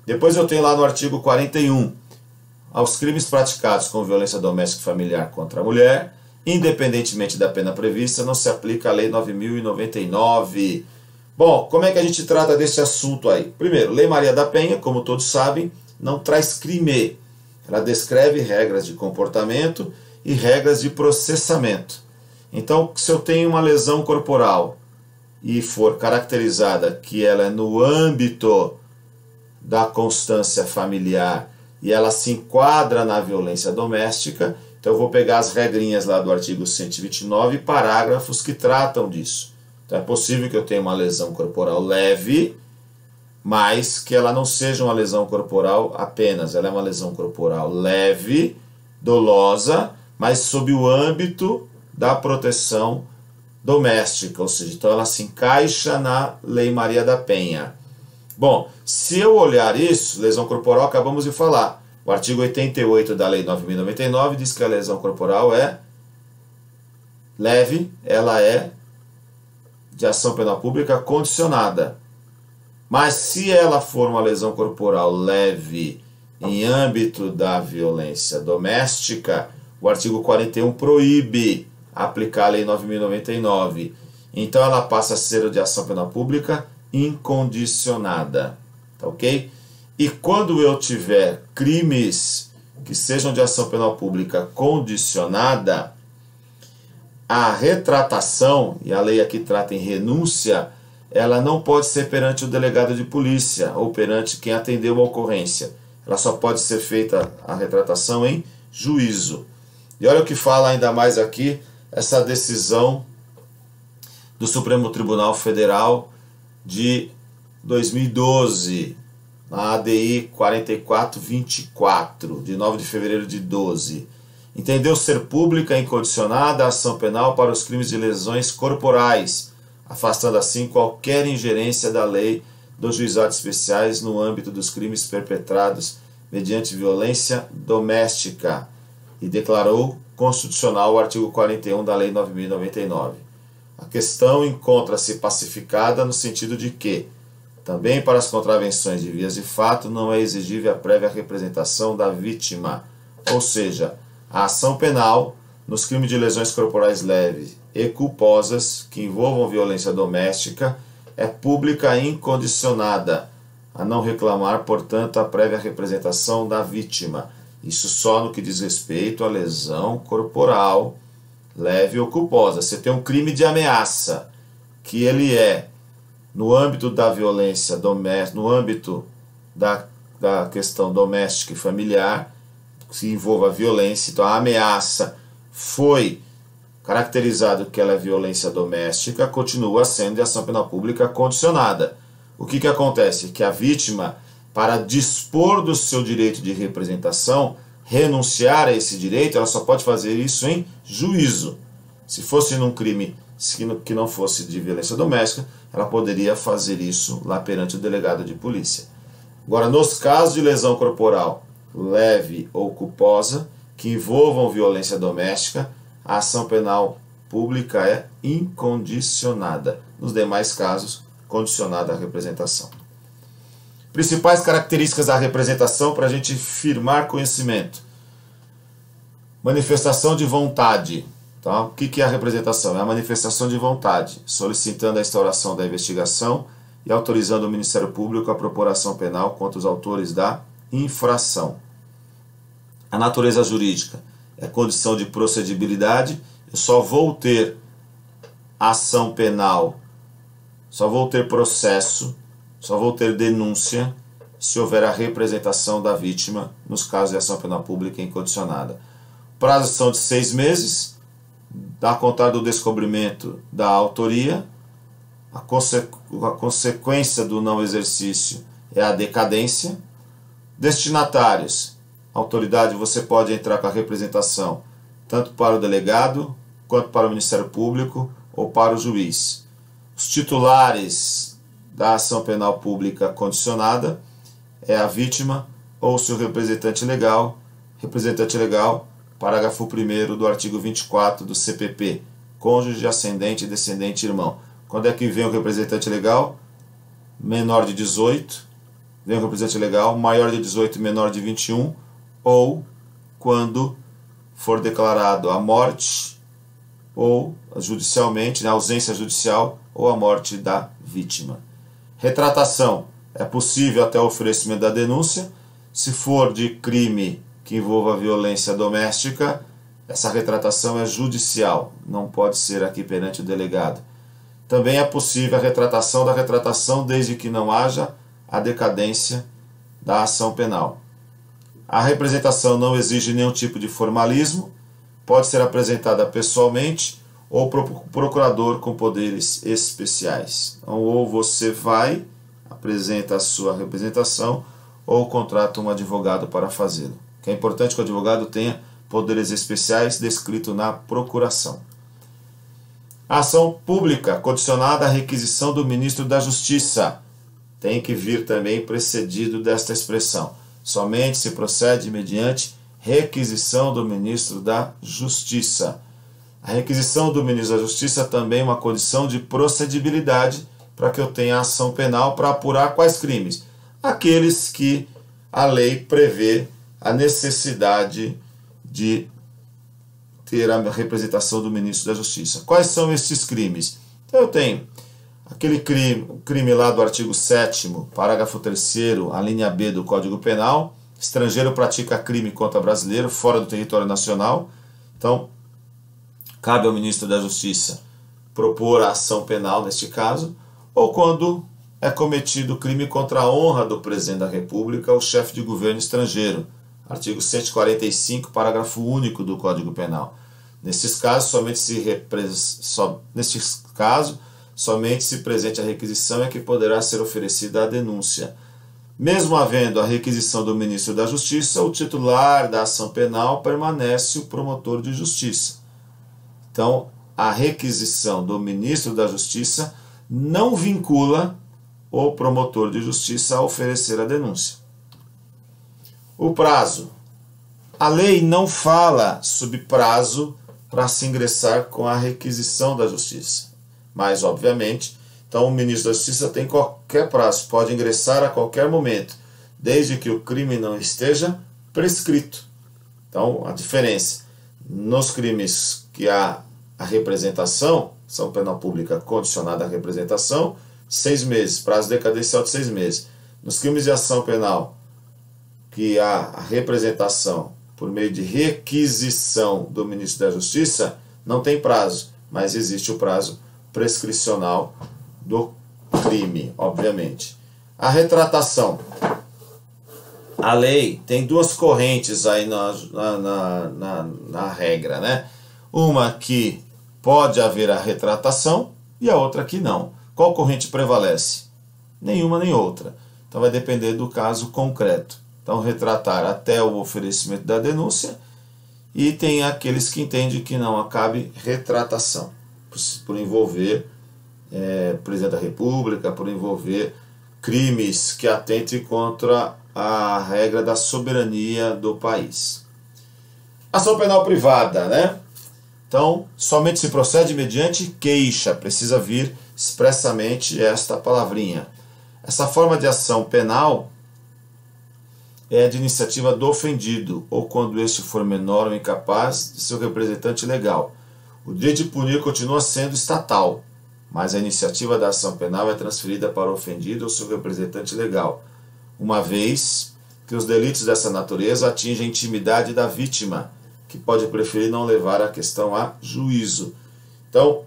Depois eu tenho lá no artigo 41, aos crimes praticados com violência doméstica e familiar contra a mulher, independentemente da pena prevista, não se aplica a Lei 9.099. Bom, como é que a gente trata desse assunto aí? Primeiro, Lei Maria da Penha, como todos sabem, não traz crime. Ela descreve regras de comportamento e regras de processamento. Então, se eu tenho uma lesão corporal e for caracterizada que ela é no âmbito da constância familiar e ela se enquadra na violência doméstica, então eu vou pegar as regrinhas lá do artigo 129 e parágrafos que tratam disso. Então é possível que eu tenha uma lesão corporal leve, mas que ela não seja uma lesão corporal apenas, ela é uma lesão corporal leve, dolosa, mas sob o âmbito da proteção doméstica, ou seja, então ela se encaixa na Lei Maria da Penha. Bom, se eu olhar isso, lesão corporal, acabamos de falar. O artigo 88 da Lei 9.099 diz que a lesão corporal é leve, ela é de ação penal pública condicionada. Mas se ela for uma lesão corporal leve em âmbito da violência doméstica, o artigo 41 proíbe aplicar a Lei 9.099. Então ela passa a ser de ação penal pública incondicionada. Tá ok? E quando eu tiver crimes que sejam de ação penal pública condicionada, a retratação, e a lei aqui trata em renúncia, ela não pode ser perante o delegado de polícia ou perante quem atendeu a ocorrência. Ela só pode ser feita a retratação em juízo. E olha o que fala ainda mais aqui, essa decisão do Supremo Tribunal Federal de 2012, na ADI 4424, de 9 de fevereiro de 12. Entendeu ser pública e incondicionada a ação penal para os crimes de lesões corporais, afastando assim qualquer ingerência da lei dos juizados especiais no âmbito dos crimes perpetrados mediante violência doméstica, e declarou constitucional o artigo 41 da Lei 9.099. A questão encontra-se pacificada no sentido de que, também para as contravenções de vias de fato, não é exigível a prévia representação da vítima, ou seja, a ação penal nos crimes de lesões corporais leves e culposas que envolvam violência doméstica é pública e incondicionada, a não reclamar, portanto, a prévia representação da vítima. Isso só no que diz respeito à lesão corporal leve ou culposa. Você tem um crime de ameaça, que ele é no âmbito da violência doméstica, no âmbito da questão doméstica e familiar, se envolva violência, então a ameaça foi caracterizado que ela é violência doméstica, continua sendo de ação penal pública condicionada. O que acontece? Que a vítima para dispor do seu direito de representação, renunciar a esse direito, ela só pode fazer isso em juízo. Se fosse num crime que não fosse de violência doméstica, ela poderia fazer isso lá perante o delegado de polícia. Agora, nos casos de lesão corporal leve ou culposa, que envolvam violência doméstica, a ação penal pública é incondicionada. Nos demais casos, condicionada à representação. Principais características da representação para a gente firmar conhecimento. Manifestação de vontade. Tá? O que é a representação? É a manifestação de vontade, solicitando a instauração da investigação e autorizando o Ministério Público a propor ação penal contra os autores da infração. A natureza jurídica é condição de procedibilidade. Eu só vou ter ação penal, só vou ter processo, só vou ter denúncia se houver a representação da vítima nos casos de ação penal pública incondicionada. Prazos são de 6 meses, a contar do descobrimento da autoria. A consequência do não exercício é a decadência. Destinatários. Autoridade, você pode entrar com a representação tanto para o delegado, quanto para o Ministério Público ou para o juiz. Os titulares da ação penal pública condicionada é a vítima ou seu representante legal. Representante legal, parágrafo 1º do artigo 24 do CPP. Cônjuge, ascendente, descendente, irmão. Quando é que vem o representante legal? Menor de 18. Vem o representante legal, maior de 18 e menor de 21. Ou quando for declarado a morte ou judicialmente, na ausência judicial, ou a morte da vítima. Retratação. É possível até o oferecimento da denúncia. Se for de crime que envolva violência doméstica, essa retratação é judicial, não pode ser aqui perante o delegado. Também é possível a retratação da retratação desde que não haja a decadência da ação penal. A representação não exige nenhum tipo de formalismo, pode ser apresentada pessoalmente ou por procurador com poderes especiais. Então, ou você vai, apresenta a sua representação, ou contrata um advogado para fazê-lo. É importante que o advogado tenha poderes especiais descrito na procuração. A ação pública condicionada à requisição do ministro da Justiça tem que vir também precedido desta expressão. Somente se procede mediante requisição do ministro da Justiça. A requisição do ministro da Justiça também é uma condição de procedibilidade para que eu tenha ação penal para apurar quais crimes? Aqueles que a lei prevê a necessidade de ter a representação do ministro da Justiça. Quais são esses crimes? Então eu tenho aquele crime lá do artigo 7º, parágrafo 3º, a linha B do Código Penal. Estrangeiro pratica crime contra brasileiro fora do território nacional. Então, cabe ao ministro da Justiça propor a ação penal neste caso, ou quando é cometido crime contra a honra do presidente da República ou chefe de governo estrangeiro. Artigo 145, parágrafo único do Código Penal. Nesses casos, somente se presente a requisição é que poderá ser oferecida a denúncia. Mesmo havendo a requisição do ministro da Justiça, o titular da ação penal permanece o promotor de justiça. Então, a requisição do ministro da Justiça não vincula o promotor de justiça a oferecer a denúncia. O prazo. A lei não fala sobre prazo para se ingressar com a requisição da justiça. Mas, obviamente, então o ministro da Justiça tem qualquer prazo, pode ingressar a qualquer momento, desde que o crime não esteja prescrito. Então, a diferença. Nos crimes que há a representação, ação penal pública condicionada à representação, 6 meses, prazo decadencial de 6 meses. Nos crimes de ação penal que há a representação por meio de requisição do ministro da Justiça, não tem prazo, mas existe o prazo prescricional do crime, obviamente. A retratação. A lei tem duas correntes aí na regra, né? Uma que pode haver a retratação e a outra que não. Qual corrente prevalece? Nenhuma nem outra. Então vai depender do caso concreto. Então retratar até o oferecimento da denúncia, e tem aqueles que entendem que não cabe retratação, por envolver presidente da República, por envolver crimes que atentem contra a regra da soberania do país. Ação penal privada, né? Então, somente se procede mediante queixa, precisa vir expressamente esta palavrinha. Essa forma de ação penal é de iniciativa do ofendido, ou quando este for menor ou incapaz de seu representante legal. O direito de punir continua sendo estatal, mas a iniciativa da ação penal é transferida para o ofendido ou seu representante legal, uma vez que os delitos dessa natureza atingem a intimidade da vítima, que pode preferir não levar a questão a juízo. Então,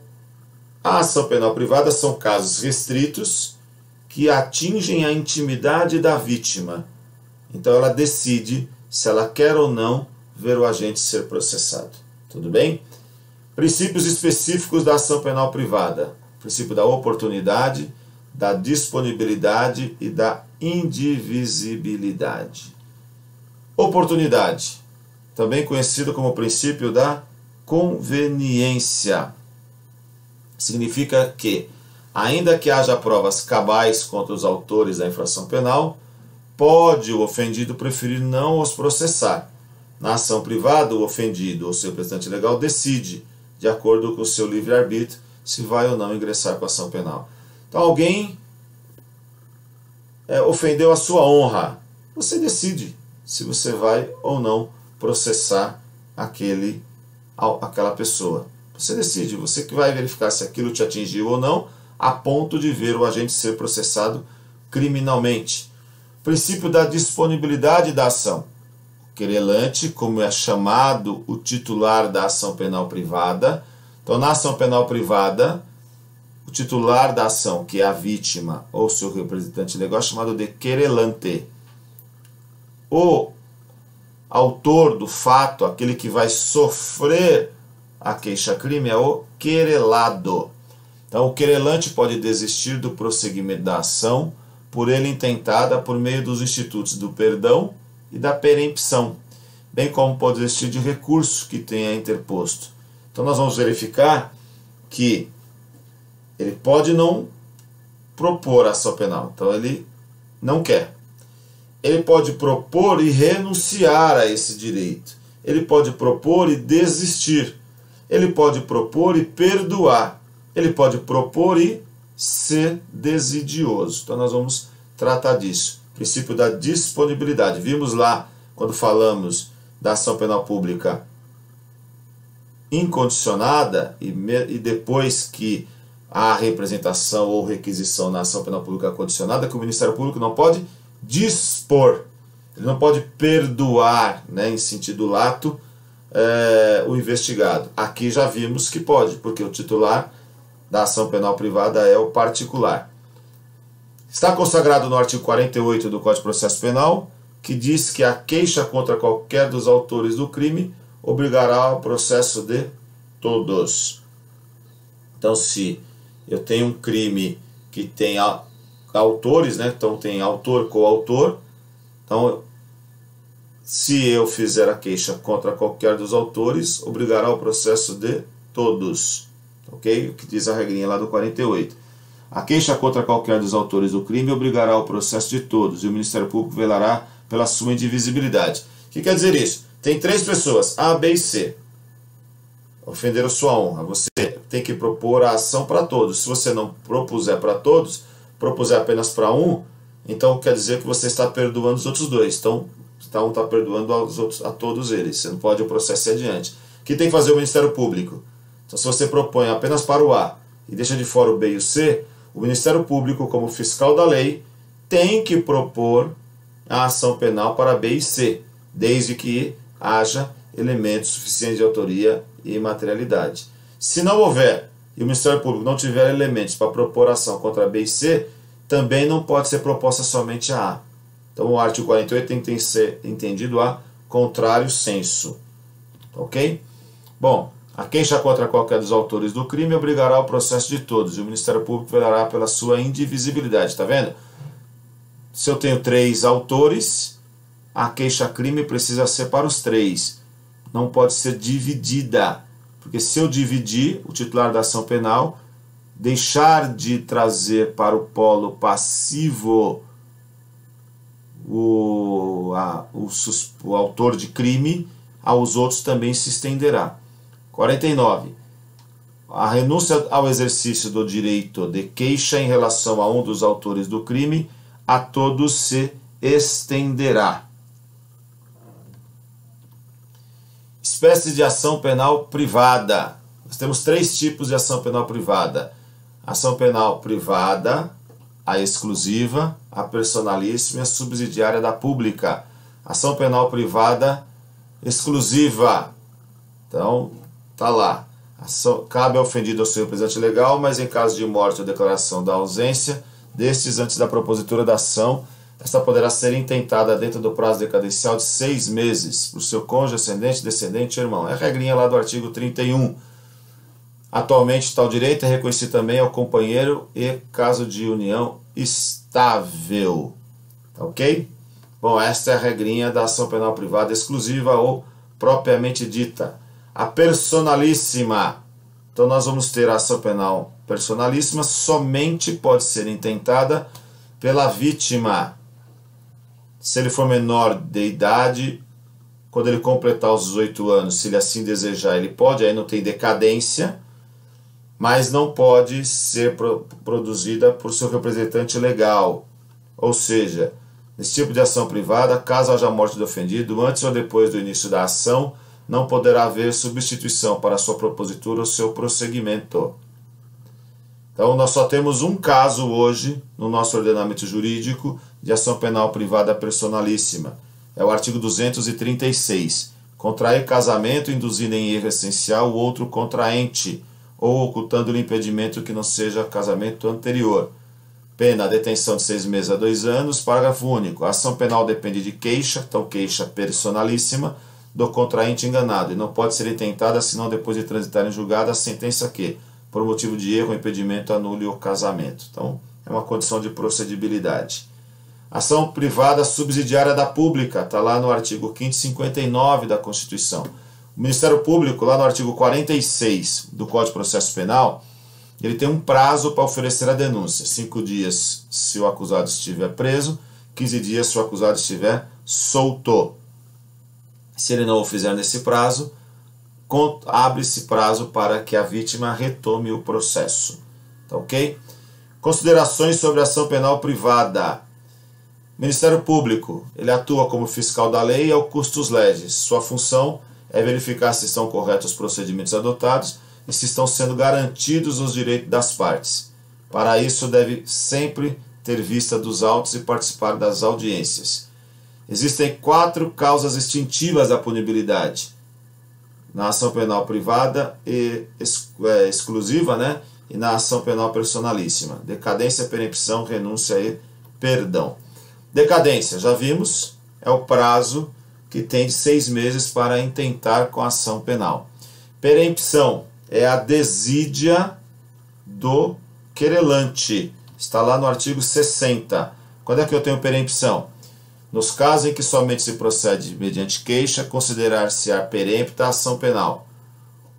a ação penal privada são casos restritos que atingem a intimidade da vítima. Então ela decide se ela quer ou não ver o agente ser processado. Tudo bem? Princípios específicos da ação penal privada. Princípio da oportunidade, da disponibilidade e da indivisibilidade. Oportunidade, também conhecido como princípio da conveniência. Significa que, ainda que haja provas cabais contra os autores da infração penal, pode o ofendido preferir não os processar. Na ação privada, o ofendido ou seu representante legal decide, de acordo com o seu livre-arbítrio, se vai ou não ingressar com a ação penal. Então, alguém ofendeu a sua honra. Você decide se você vai ou não processar aquela pessoa. Você decide, você que vai verificar se aquilo te atingiu ou não, a ponto de ver o agente ser processado criminalmente. Princípio da disponibilidade da ação. O querelante, como é chamado o titular da ação penal privada. Então, na ação penal privada, o titular da ação, que é a vítima ou seu representante legal, é chamado de querelante. O autor do fato, aquele que vai sofrer a queixa-crime, é o querelado. Então, o querelante pode desistir do prosseguimento da ação por ele intentada por meio dos institutos do perdão e da perempção, bem como pode desistir de recurso que tenha interposto. Então, nós vamos verificar que ele pode não propor a ação penal, então ele não quer. Ele pode propor e renunciar a esse direito. Ele pode propor e desistir. Ele pode propor e perdoar. Ele pode propor e ser desidioso. Então nós vamos tratar disso. Princípio da disponibilidade. Vimos lá, quando falamos da ação penal pública incondicionada, e depois que há representação ou requisição na ação penal pública condicionada, que o Ministério Público não pode dispor, ele não pode perdoar, né, em sentido lato, o investigado. Aqui já vimos que pode, porque o titular da ação penal privada é o particular. Está consagrado no artigo 48 do Código de Processo Penal, que diz que a queixa contra qualquer dos autores do crime obrigará ao processo de todos. Então, se eu tenho um crime que tem autores, né? Então tem autor, coautor. Então, se eu fizer a queixa contra qualquer dos autores, obrigará ao processo de todos. Ok? O que diz a regrinha lá do 48. A queixa contra qualquer dos autores do crime obrigará ao processo de todos, e o Ministério Público velará pela sua indivisibilidade. O que quer dizer isso? Tem 3 pessoas, A, B e C. Ofenderam sua honra. Você tem que propor a ação para todos. Se você não propuser para todos, propuser apenas para um, então quer dizer que você está perdoando os outros 2. Então, um está perdoando a todos eles. Você não pode o processo ir adiante. O que tem que fazer o Ministério Público? Então, se você propõe apenas para o A e deixa de fora o B e o C, o Ministério Público, como fiscal da lei, tem que propor a ação penal para B e C, desde que haja elementos suficientes de autoria e materialidade. Se não houver, e o Ministério Público não tiver elementos para propor ação contra B e C, também não pode ser proposta somente a A. Então o artigo 48 tem que ser entendido a contrário sensu. Ok? Bom, a queixa contra qualquer dos autores do crime obrigará ao processo de todos, e o Ministério Público velará pela sua indivisibilidade. Está vendo? Se eu tenho 3 autores, a queixa-crime precisa ser para os 3. Não pode ser dividida, porque se eu dividir, o titular da ação penal deixar de trazer para o polo passivo o autor de crime, aos outros também se estenderá. 49. A renúncia ao exercício do direito de queixa em relação a um dos autores do crime, a todos se estenderá. Espécies de ação penal privada. Nós temos 3 tipos de ação penal privada. Ação penal privada, a exclusiva, a personalíssima e a subsidiária da pública. Ação penal privada exclusiva. Então, tá lá. Cabe ao ofendido ao seu representante legal, mas em caso de morte ou declaração da ausência destes antes da propositura da ação, esta poderá ser intentada dentro do prazo decadencial de 6 meses por seu cônjuge, ascendente, descendente e irmão. É a regrinha lá do artigo 31. Atualmente, tal direito é reconhecido também ao companheiro e caso de união estável. Tá ok? Bom, esta é a regrinha da ação penal privada exclusiva ou propriamente dita. A personalíssima. Então, nós vamos ter a ação penal personalíssima, somente pode ser intentada pela vítima. Se ele for menor de idade, quando ele completar os 18 anos, se ele assim desejar, ele pode, aí não tem decadência, mas não pode ser produzida por seu representante legal. Ou seja, nesse tipo de ação privada, caso haja morte do ofendido, antes ou depois do início da ação, não poderá haver substituição para sua propositura ou seu prosseguimento. Então, nós só temos um caso hoje, no nosso ordenamento jurídico, de ação penal privada personalíssima. É o artigo 236. Contrair casamento induzindo em erro essencial o outro contraente, ou ocultando-lhe impedimento que não seja casamento anterior. Pena, detenção de 6 meses a 2 anos. Parágrafo único. A ação penal depende de queixa, então queixa personalíssima, do contraente enganado, e não pode ser intentada senão depois de transitar em julgado a sentença que, por motivo de erro ou impedimento, anule o casamento. Então, é uma condição de procedibilidade. Ação privada subsidiária da pública, está lá no artigo 559 da Constituição. O Ministério Público, lá no artigo 46 do Código de Processo Penal, ele tem um prazo para oferecer a denúncia. 5 dias se o acusado estiver preso, 15 dias se o acusado estiver solto. Se ele não o fizer nesse prazo, abre-se prazo para que a vítima retome o processo. Tá ok? Considerações sobre a ação penal privada. O Ministério Público, ele atua como fiscal da lei e ao custos legis. Sua função é verificar se estão corretos os procedimentos adotados e se estão sendo garantidos os direitos das partes. Para isso, deve sempre ter vista dos autos e participar das audiências. Existem 4 causas extintivas da punibilidade na ação penal privada e exclusiva, né? E na ação penal personalíssima: decadência, perempção, renúncia e perdão. Decadência, já vimos, é o prazo que tem de 6 meses para intentar com a ação penal. Perempção é a desídia do querelante. Está lá no artigo 60. Quando é que eu tenho perempção? Nos casos em que somente se procede mediante queixa, considerar-se-á perempta a ação penal.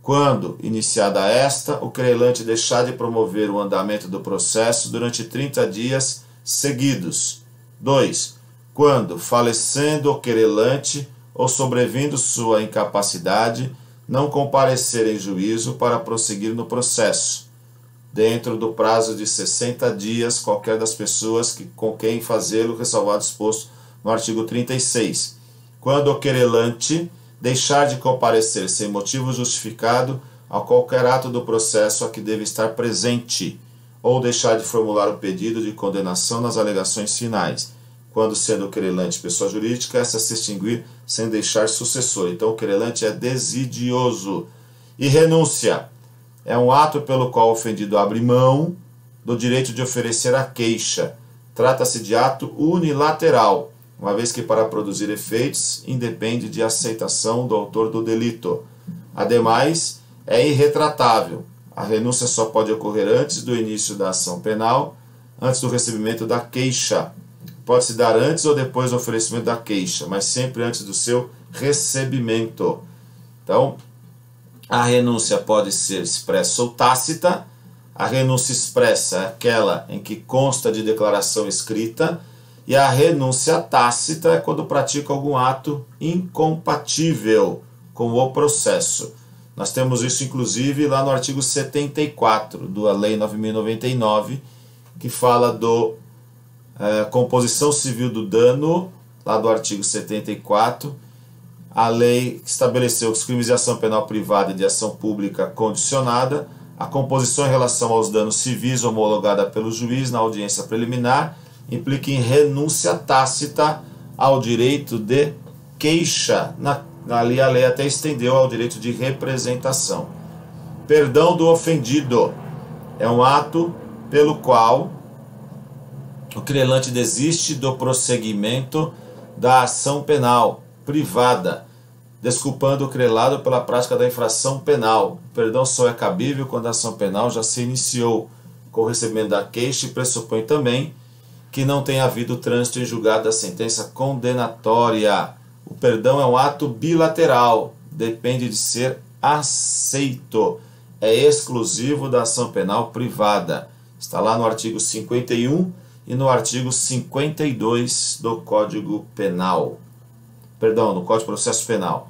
Quando, iniciada esta, o querelante deixar de promover o andamento do processo durante 30 dias seguidos. 2. Quando, falecendo o querelante ou sobrevindo sua incapacidade, não comparecer em juízo para prosseguir no processo, dentro do prazo de 60 dias, qualquer das pessoas com quem fazê-lo, ressalvado exposto no artigo 36. Quando o querelante deixar de comparecer sem motivo justificado a qualquer ato do processo a que deve estar presente, ou deixar de formular o pedido de condenação nas alegações finais, quando, sendo o querelante pessoa jurídica, essa se extinguir sem deixar sucessor. Então, o querelante é desidioso. E renúncia é um ato pelo qual o ofendido abre mão do direito de oferecer a queixa. Trata-se de ato unilateral, uma vez que para produzir efeitos independe de aceitação do autor do delito. Ademais, é irretratável. A renúncia só pode ocorrer antes do início da ação penal, antes do recebimento da queixa. pode se dar antes ou depois do oferecimento da queixa, mas sempre antes do seu recebimento. Então, a renúncia pode ser expressa ou tácita. A renúncia expressa é aquela em que consta de declaração escrita, e a renúncia tácita é quando pratica algum ato incompatível com o processo. Nós temos isso, inclusive, lá no artigo 74 da Lei 9.099, que fala do composição civil do dano, lá do artigo 74, a lei que estabeleceu que os crimes de ação penal privada e de ação pública condicionada, a composição em relação aos danos civis homologada pelo juiz na audiência preliminar, implica em renúncia tácita ao direito de queixa. Ali a lei até estendeu ao direito de representação. Perdão do ofendido é um ato pelo qual o querelante desiste do prosseguimento da ação penal privada, desculpando o querelado pela prática da infração penal. O perdão só é cabível quando a ação penal já se iniciou com o recebimento da queixa e pressupõe também que não tenha havido trânsito em julgado da sentença condenatória. O perdão é um ato bilateral, depende de ser aceito. É exclusivo da ação penal privada. Está lá no artigo 51 e no artigo 52 do Código Penal. Perdão, no Código de Processo Penal.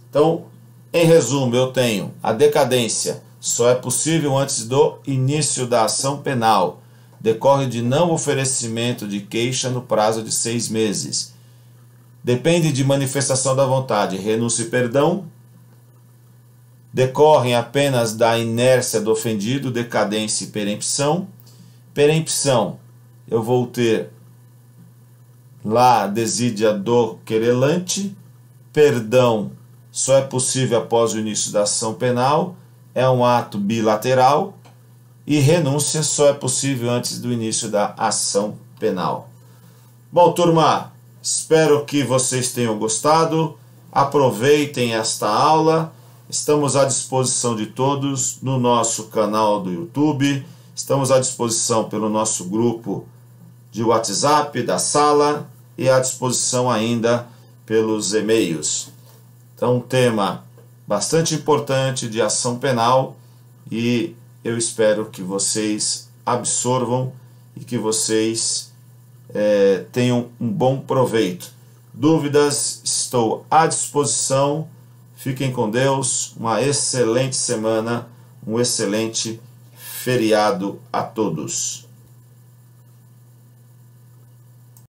Então, em resumo, eu tenho a decadência só é possível antes do início da ação penal. Decorre de não oferecimento de queixa no prazo de 6 meses. Depende de manifestação da vontade, renúncia e perdão. Decorrem apenas da inércia do ofendido, decadência e perempção. Perempção, eu vou ter lá a desídia do querelante. Perdão só é possível após o início da ação penal, é um ato bilateral. E renúncia só é possível antes do início da ação penal. Bom, turma, espero que vocês tenham gostado. Aproveitem esta aula. Estamos à disposição de todos no nosso canal do YouTube. Estamos à disposição pelo nosso grupo de WhatsApp da sala e à disposição ainda pelos e-mails. Então, um tema bastante importante de ação penal, e eu espero que vocês absorvam e que vocês tenham um bom proveito. Dúvidas, estou à disposição. Fiquem com Deus, uma excelente semana, um excelente feriado a todos.